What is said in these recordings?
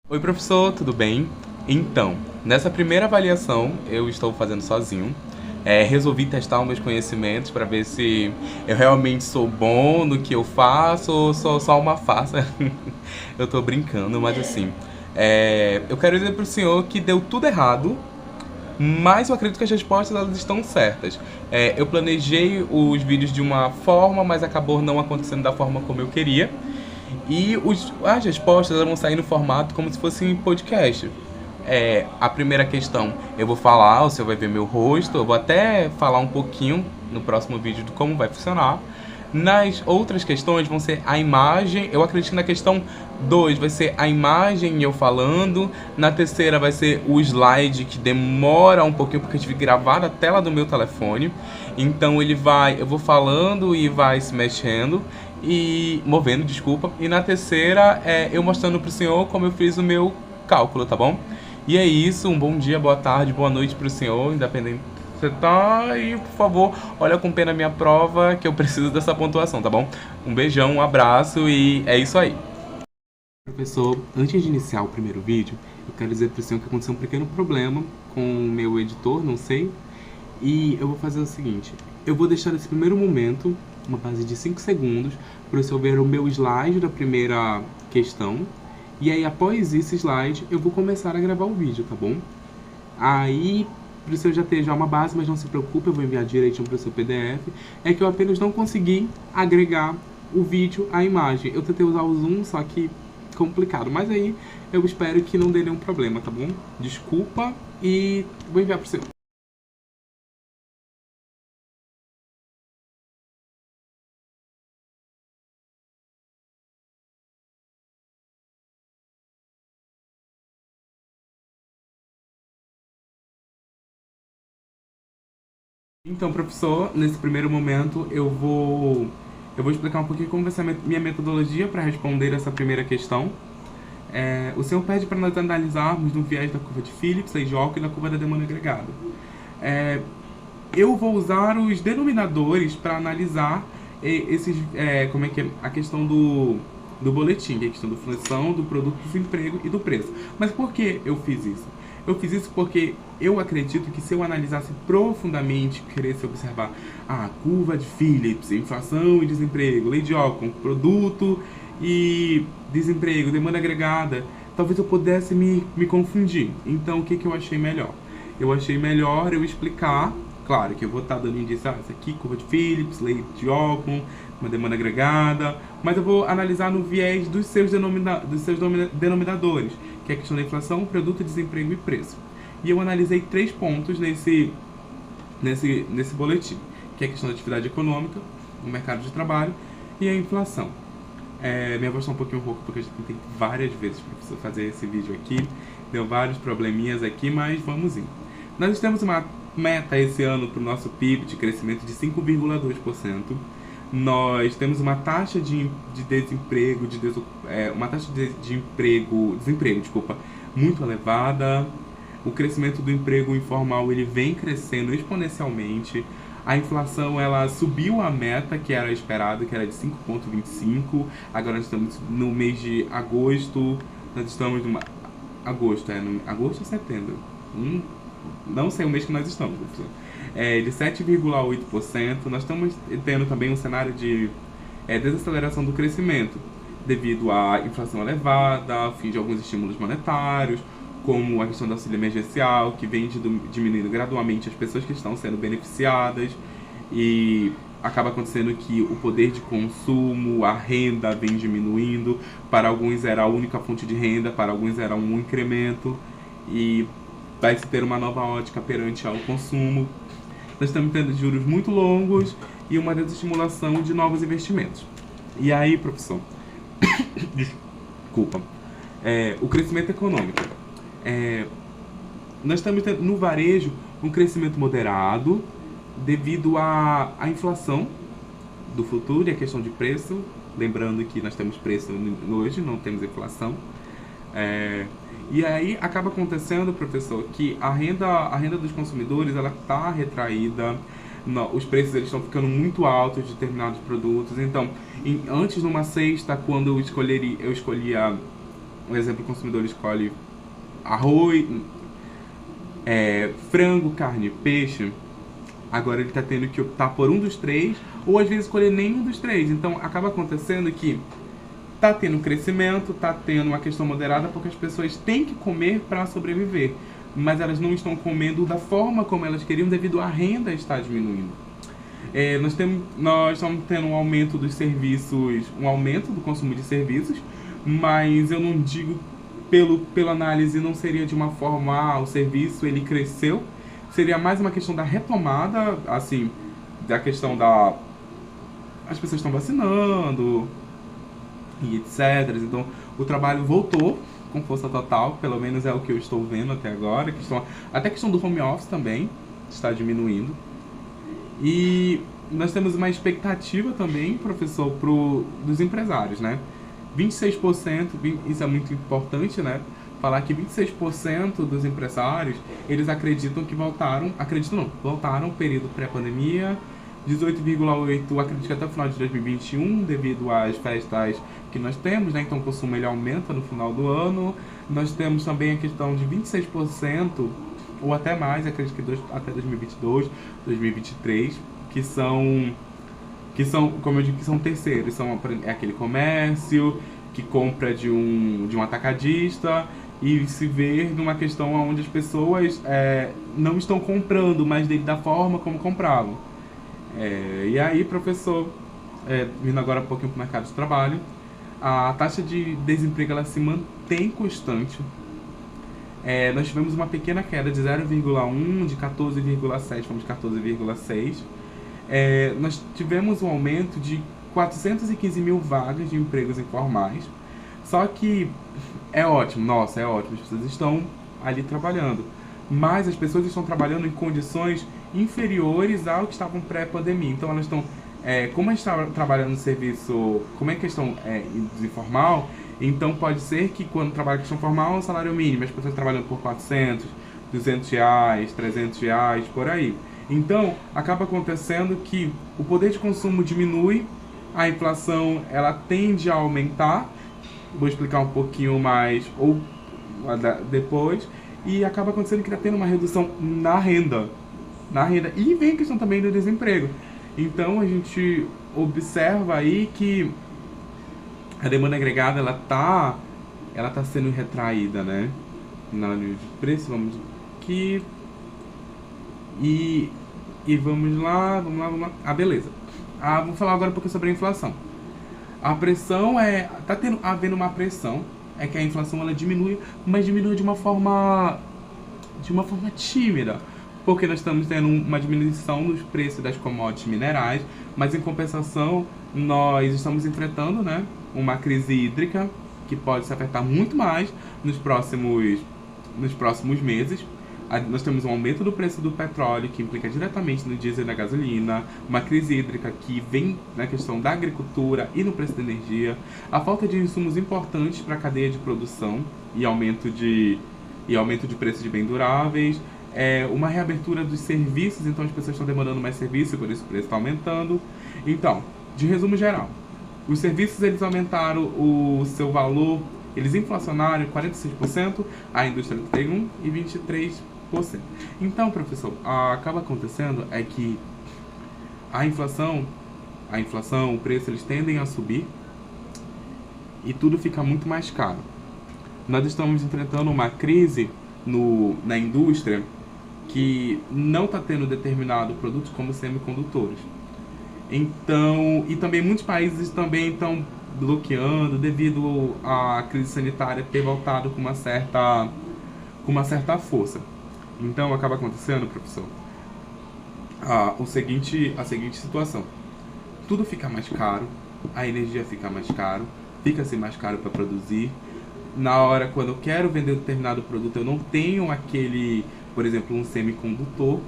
Oi, professor, tudo bem? Então, nessa primeira avaliação eu estou fazendo sozinho. Resolvi testar os meus conhecimentos para ver se eu realmente sou bom no que eu faço ou sou só uma farsa. Eu tô brincando, mas assim, eu quero dizer pro senhor que deu tudo errado, mas eu acredito que as respostas elas estão certas. Eu planejei os vídeos de uma forma, mas acabou não acontecendo da forma como eu queria. E as respostas elas vão sair no formato como se fosse um podcast. A primeira questão eu vou falar, o senhor vai ver meu rosto, eu vou até falar um pouquinho no próximo vídeo de como vai funcionar. Nas outras questões vão ser a imagem, eu acredito que na questão 2 vai ser a imagem e eu falando. Na terceira vai ser o slide, que demora um pouquinho porque eu tive que gravar na tela do meu telefone. Então eu vou falando e vai se mexendo e movendo, desculpa. E na terceira eu mostrando pro senhor como eu fiz o meu cálculo, tá bom? E é isso, um bom dia, boa tarde, boa noite pro senhor, independente você tá, e por favor, olha com pena a minha prova que eu preciso dessa pontuação, tá bom? Um beijão, um abraço e é isso aí. Professor, antes de iniciar o primeiro vídeo, eu quero dizer pro senhor que aconteceu um pequeno problema com o meu editor, não sei. E eu vou fazer o seguinte, eu vou deixar nesse primeiro momento uma base de 5 segundos para o senhor ver o meu slide da primeira questão. E aí, após esse slide, eu vou começar a gravar o vídeo, tá bom? Aí, para o senhor já ter já uma base, mas não se preocupe, eu vou enviar direitinho para o seu PDF. É que eu apenas não consegui agregar o vídeo à imagem. Eu tentei usar o Zoom, só que complicado. Mas aí, eu espero que não dê nenhum problema, tá bom? Desculpa e vou enviar para o senhor. Então, professor, nesse primeiro momento eu vou explicar um pouquinho como vai ser a minha metodologia para responder essa primeira questão. O senhor pede para nós analisarmos no viés da curva de Phillips, Lejeune e da curva da demanda agregada. Eu vou usar os denominadores para analisar como é que é a questão do boletim, que é a questão da inflação, do produto, do desemprego e do preço. Mas por que eu fiz isso? Eu fiz isso porque eu acredito que se eu analisasse profundamente, queresse observar a curva de Phillips, inflação e desemprego, lei de Ockham, produto e desemprego, demanda agregada, talvez eu pudesse me confundir. Então, o que eu achei melhor? Eu achei melhor eu explicar, claro que eu vou estar dando indício, essa aqui, curva de Phillips, lei de Ockham, uma demanda agregada, mas eu vou analisar no viés dos seus denominadores, que é a questão da inflação, produto, desemprego e preço. E eu analisei 3 pontos nesse boletim, que é a questão da atividade econômica, o mercado de trabalho e a inflação. Minha voz está um pouquinho rouca porque eu já tentei várias vezes para fazer esse vídeo aqui, deu vários probleminhas aqui, mas vamos indo. Nós temos uma meta esse ano para o nosso PIB de crescimento de 5,2%. Nós temos uma taxa de desemprego, uma taxa de desemprego, desculpa, muito elevada. O crescimento do emprego informal ele vem crescendo exponencialmente. A inflação ela subiu a meta que era esperada, que era de 5,25. Agora nós estamos no mês de agosto. Nós estamos numa agosto ou setembro? Não sei o mês que nós estamos, professor. De 7,8%. Nós estamos tendo também um cenário de desaceleração do crescimento, devido à inflação elevada, fim de alguns estímulos monetários, como a questão do auxílio emergencial, que vem diminuindo gradualmente as pessoas que estão sendo beneficiadas, e acaba acontecendo que o poder de consumo, a renda vem diminuindo. Para alguns era a única fonte de renda, para alguns era um incremento, e vai se ter uma nova ótica perante ao consumo. Nós estamos tendo juros muito longos e uma desestimulação de novos investimentos. E aí, professor, desculpa, o crescimento econômico. Nós estamos tendo no varejo um crescimento moderado devido à inflação do futuro e a questão de preço. Lembrando que nós temos preço hoje, não temos inflação. E aí acaba acontecendo, professor, que a renda dos consumidores ela está retraída, os preços eles estão ficando muito altos de determinados produtos. Então, antes numa cesta, quando eu escolhia um exemplo, o consumidor escolhe arroz, frango, carne, peixe, agora ele está tendo que optar por um dos três, ou às vezes escolher nenhum dos três. Então acaba acontecendo que tá tendo um crescimento, tá tendo uma questão moderada, porque as pessoas têm que comer para sobreviver, mas elas não estão comendo da forma como elas queriam devido à renda estar diminuindo. Nós estamos tendo um aumento dos serviços, um aumento do consumo de serviços, mas eu não digo pela análise, não seria de uma forma, o serviço ele cresceu, seria mais uma questão da retomada, assim, da questão as pessoas estão vacinando e etc. Então o trabalho voltou com força total, pelo menos é o que eu estou vendo até agora. Até a questão do home office também está diminuindo. E nós temos uma expectativa também, professor, dos empresários, né? 26%, isso é muito importante, né? Falar que 26% dos empresários, eles voltaram ao período pré-pandemia. 18,8% acredito que até o final de 2021, devido às festas que nós temos, né? Então o consumo ele aumenta no final do ano. Nós temos também a questão de 26%, ou até mais, acredito que até 2022, 2023, que são, como eu digo, que são terceiros. É aquele comércio que compra de um atacadista e se vê numa questão onde as pessoas não estão comprando mais dele da forma como compravam. E aí, professor, vindo agora um pouquinho para o mercado de trabalho, a taxa de desemprego ela se mantém constante. Nós tivemos uma pequena queda de 0,1, de 14,7, vamos de 14,6. Nós tivemos um aumento de 415 mil vagas de empregos informais. Só que é ótimo, as pessoas estão ali trabalhando. Mas as pessoas estão trabalhando em condições inferiores ao que estavam pré-pandemia. Então elas estão, como a gente está trabalhando no serviço, como é questão informal, então pode ser que quando trabalha questão formal é um salário mínimo, as pessoas trabalhando por 400, 200 reais, 300 reais, por aí. Então acaba acontecendo que o poder de consumo diminui, a inflação ela tende a aumentar, vou explicar um pouquinho mais ou depois, e acaba acontecendo que está tendo uma redução na renda, e vem a questão também do desemprego. Então a gente observa aí que a demanda agregada ela tá sendo retraída, né? Na linha de preço, vamos aqui e vamos lá. Beleza. Vamos falar agora um pouquinho sobre a inflação. A pressão havendo uma pressão, que a inflação ela diminui, mas diminui de uma forma tímida, porque nós estamos tendo uma diminuição nos preços das commodities minerais, mas em compensação nós estamos enfrentando, né, uma crise hídrica que pode se afetar muito mais nos próximos meses. Nós temos um aumento do preço do petróleo, que implica diretamente no diesel e na gasolina, uma crise hídrica que vem na questão da agricultura e no preço da energia, a falta de insumos importantes para a cadeia de produção e aumento de preço de bens duráveis, uma reabertura dos serviços, então as pessoas estão demandando mais serviço, por isso o preço está aumentando. Então, de resumo geral, os serviços eles aumentaram o seu valor, eles inflacionaram 46%, a indústria 31% e 23%. Então, professor, acaba acontecendo que a inflação, o preço, eles tendem a subir e tudo fica muito mais caro. Nós estamos enfrentando uma crise na indústria que não está tendo determinado produtos como semicondutores. Então, e também muitos países também estão bloqueando devido à crise sanitária ter voltado com uma certa força. Então acaba acontecendo, professor, a seguinte situação: tudo fica mais caro, a energia fica mais caro, fica-se mais caro para produzir. Na hora quando eu quero vender um determinado produto, eu não tenho por exemplo, um semicondutor.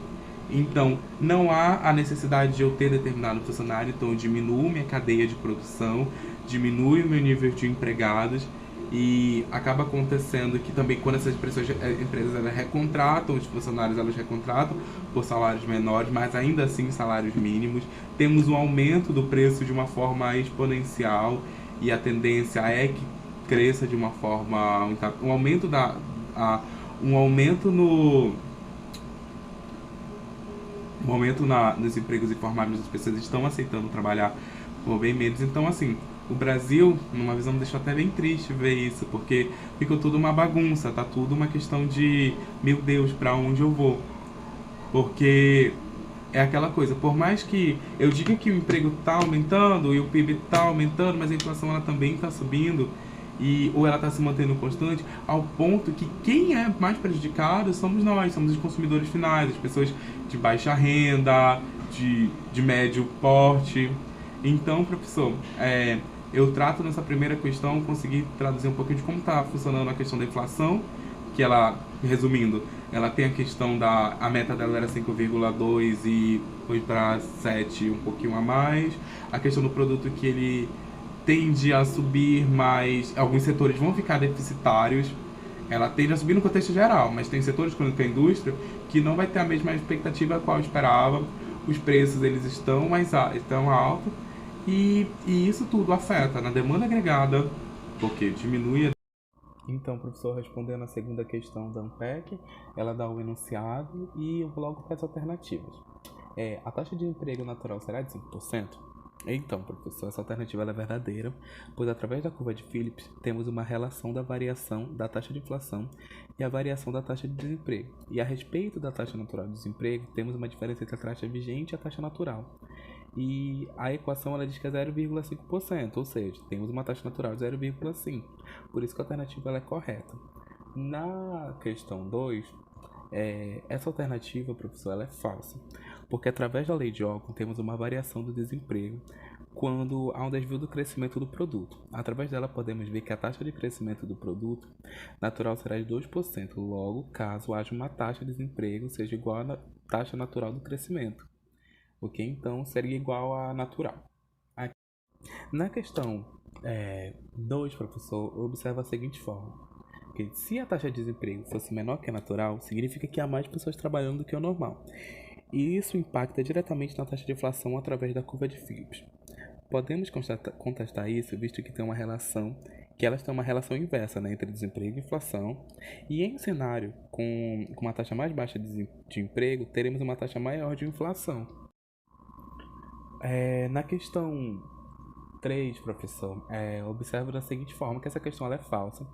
Então, não há a necessidade de eu ter determinado funcionário, então eu diminuo minha cadeia de produção, diminuo o meu nível de empregados, e acaba acontecendo que também quando essas empresas elas recontratam os funcionários, elas recontratam por salários menores, mas ainda assim salários mínimos. Temos um aumento do preço de uma forma exponencial, e a tendência é que cresça de uma forma, um aumento a- um aumento no um aumento nos empregos informais, as pessoas estão aceitando trabalhar por bem menos. Então, assim, o Brasil, numa visão, me deixou até bem triste ver isso, porque ficou tudo uma bagunça, tá tudo uma questão de, meu Deus, para onde eu vou? Porque é aquela coisa, por mais que eu diga que o emprego está aumentando e o PIB está aumentando, mas a inflação ela também está subindo, ou ela está se mantendo constante, ao ponto que quem é mais prejudicado somos nós, somos os consumidores finais, as pessoas de baixa renda, de médio porte. Então, professor, eu trato nessa primeira questão, consegui traduzir um pouquinho de como está funcionando a questão da inflação, que ela, resumindo, ela tem a questão a meta dela era 5,2 e foi para 7, um pouquinho a mais. A questão do produto que ele tende a subir, mas alguns setores vão ficar deficitários. Ela tende a subir no contexto geral, mas tem setores, como a indústria, que não vai ter a mesma expectativa a qual eu esperava. Os preços eles estão altos e isso tudo afeta na demanda agregada, porque diminui a... Então, professor, respondendo a segunda questão da ANPEC, ela dá o enunciado e eu vou logo para as alternativas. A taxa de emprego natural será de 5%? Então, professor, essa alternativa é verdadeira, pois através da curva de Phillips temos uma relação da variação da taxa de inflação e a variação da taxa de desemprego. E a respeito da taxa natural de desemprego, temos uma diferença entre a taxa vigente e a taxa natural. E a equação ela diz que é 0,5%, ou seja, temos uma taxa natural de 0,5%. Por isso que a alternativa ela é correta. Na questão 2, essa alternativa, professor, ela é falsa, porque através da lei de Ockham temos uma variação do desemprego quando há um desvio do crescimento do produto. Através dela podemos ver que a taxa de crescimento do produto natural será de 2%, logo, caso haja uma taxa de desemprego, seja igual à taxa natural do crescimento. Ok? Então, seria igual à natural. Na questão 2, professor, observa a seguinte forma. Que se a taxa de desemprego fosse menor que a natural, significa que há mais pessoas trabalhando do que o normal. E isso impacta diretamente na taxa de inflação através da curva de Phillips. Podemos contestar isso, visto que tem uma relação, que elas têm uma relação inversa, né, entre desemprego e inflação. E em um cenário com uma taxa mais baixa de emprego, teremos uma taxa maior de inflação. Na questão 3, professor, observa da seguinte forma que essa questão ela é falsa,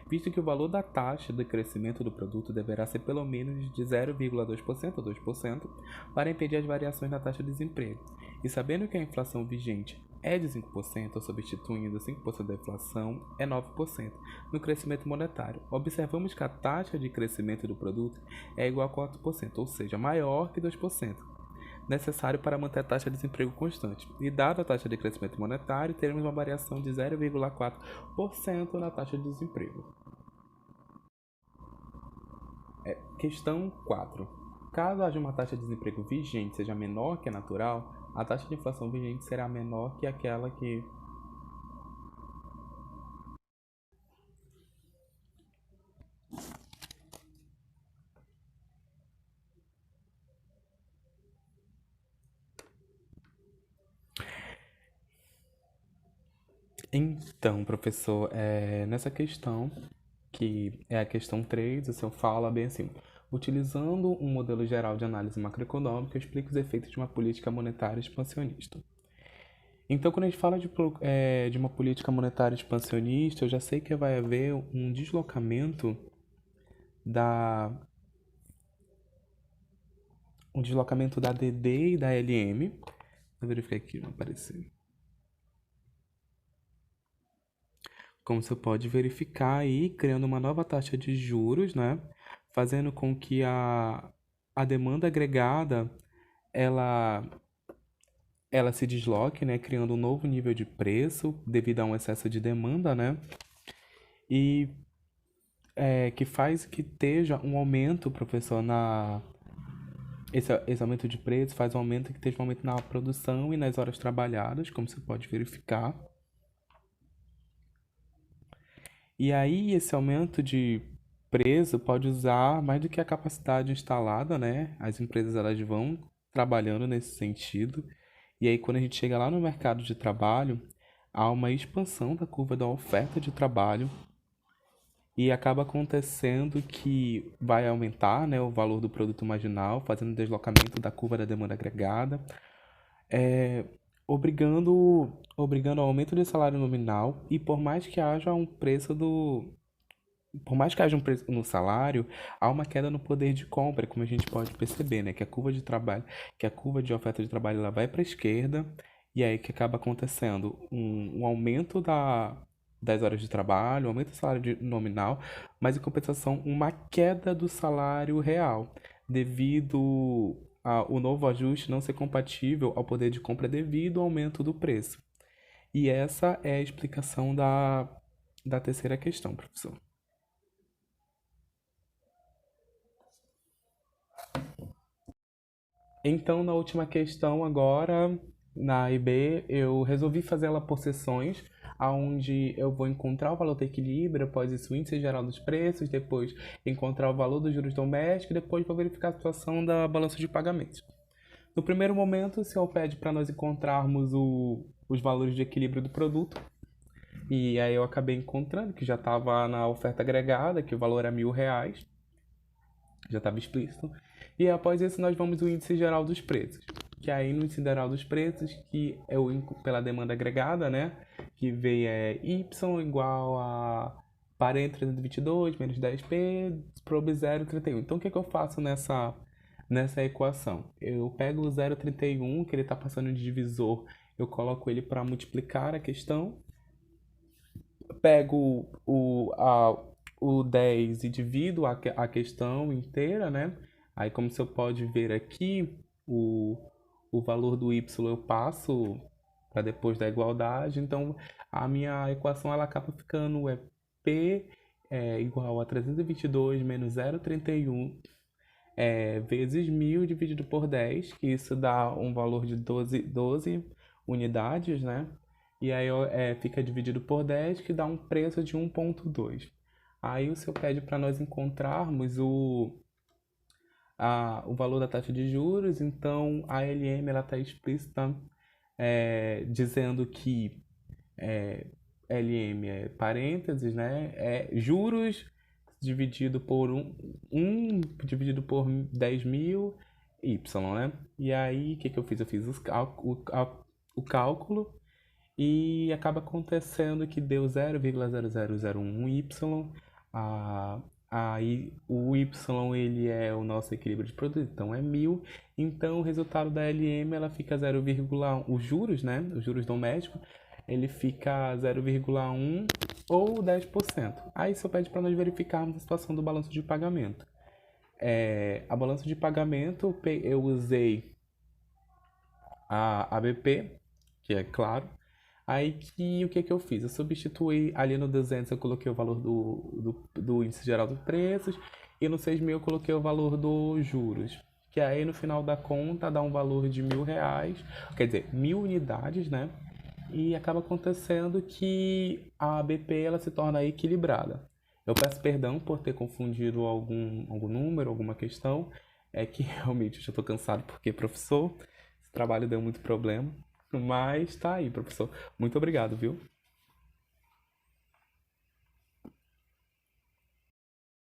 visto que o valor da taxa de crescimento do produto deverá ser pelo menos de 0,2% a 2% para impedir as variações na taxa de desemprego. E sabendo que a inflação vigente é de 5%, ou substituindo 5% da inflação, é 9% no crescimento monetário. Observamos que a taxa de crescimento do produto é igual a 4%, ou seja, maior que 2%. Necessário para manter a taxa de desemprego constante. E dada a taxa de crescimento monetário, teremos uma variação de 0,4% na taxa de desemprego. Questão 4. Caso haja uma taxa de desemprego vigente seja menor que a natural, a taxa de inflação vigente será menor que aquela que... Então, professor, nessa questão, que é a questão 3, o senhor fala bem assim: utilizando um modelo geral de análise macroeconômica, explica os efeitos de uma política monetária expansionista. Então, quando a gente fala de uma política monetária expansionista, eu já sei que vai haver um deslocamento da DD e da LM. Vou verificar aqui, não aparecer. Como você pode verificar aí, criando uma nova taxa de juros, né? Fazendo com que a demanda agregada ela se desloque, né? Criando um novo nível de preço devido a um excesso de demanda, né? E que faz que esteja um aumento, professor, esse aumento de preço faz um aumento que esteja um aumento na produção e nas horas trabalhadas, como você pode verificar. E aí esse aumento de preço pode usar mais do que a capacidade instalada, né? As empresas elas vão trabalhando nesse sentido. E aí quando a gente chega lá no mercado de trabalho, há uma expansão da curva da oferta de trabalho e acaba acontecendo que vai aumentar, né, o valor do produto marginal, fazendo o deslocamento da curva da demanda agregada, é, obrigando ao aumento do salário nominal e por mais que haja um preço no salário, há uma queda no poder de compra, como a gente pode perceber, né? Que a curva de oferta de trabalho ela vai para a esquerda, e aí que acaba acontecendo um aumento das horas de trabalho, um aumento do salário nominal, mas em compensação uma queda do salário real, devido ao novo ajuste não ser compatível ao poder de compra devido ao aumento do preço. E essa é a explicação da terceira questão, professor. Então, na última questão agora, na IB, eu resolvi fazer ela por seções, onde eu vou encontrar o valor do equilíbrio, após isso o índice geral dos preços, depois encontrar o valor dos juros domésticos, depois vou verificar a situação da balança de pagamentos. No primeiro momento, o senhor pede para nós encontrarmos os valores de equilíbrio do produto, e aí eu acabei encontrando que já estava na oferta agregada, que o valor era R$ 1.000, já estava explícito. E após isso nós vamos ao índice geral dos preços, que aí no índice geral dos preços, que é pela demanda agregada, né, que veio Y igual a parênteses 322 menos 10p, prob 0,31. Então o que eu faço nessa equação? Eu pego o 0,31, que ele está passando de divisor, eu coloco ele para multiplicar a questão, pego o 10 e divido a questão inteira, né? Aí, como você pode ver aqui, o valor do y eu passo para depois da igualdade. Então, a minha equação ela acaba ficando P igual a 322 menos 0,31 vezes 1.000 dividido por 10, que isso dá um valor de 12 unidades, né? E aí fica dividido por 10, que dá um preço de 1,2. Aí o senhor pede para nós encontrarmos o valor da taxa de juros. Então a LM está explícita dizendo que LM é parênteses, né? Juros dividido por 1 dividido por 10.000 y, né? E aí o que eu fiz? Eu fiz o cálculo e acaba acontecendo que deu 0,0001 y. Aí o y ele é o nosso equilíbrio de produto, então é 1.000. Então o resultado da LM ela fica 0,1. Os juros, né? Os juros domésticos, ele fica 0,1 ou 10%. Aí só pede para nós verificarmos a situação do balanço de pagamento. A balança de pagamento eu usei a ABP, que é claro. Aí o que eu fiz? Eu substituí ali no 200, eu coloquei o valor do índice geral dos preços, e no 6.000 eu coloquei o valor dos juros, que aí no final da conta dá um valor de R$ 1.000, quer dizer, 1.000 unidades, né? E acaba acontecendo que a ABP ela se torna equilibrada. Eu peço perdão por ter confundido algum número, alguma questão, é que realmente eu já estou cansado porque, professor, esse trabalho deu muito problema. Mas tá aí, professor. Muito obrigado, viu?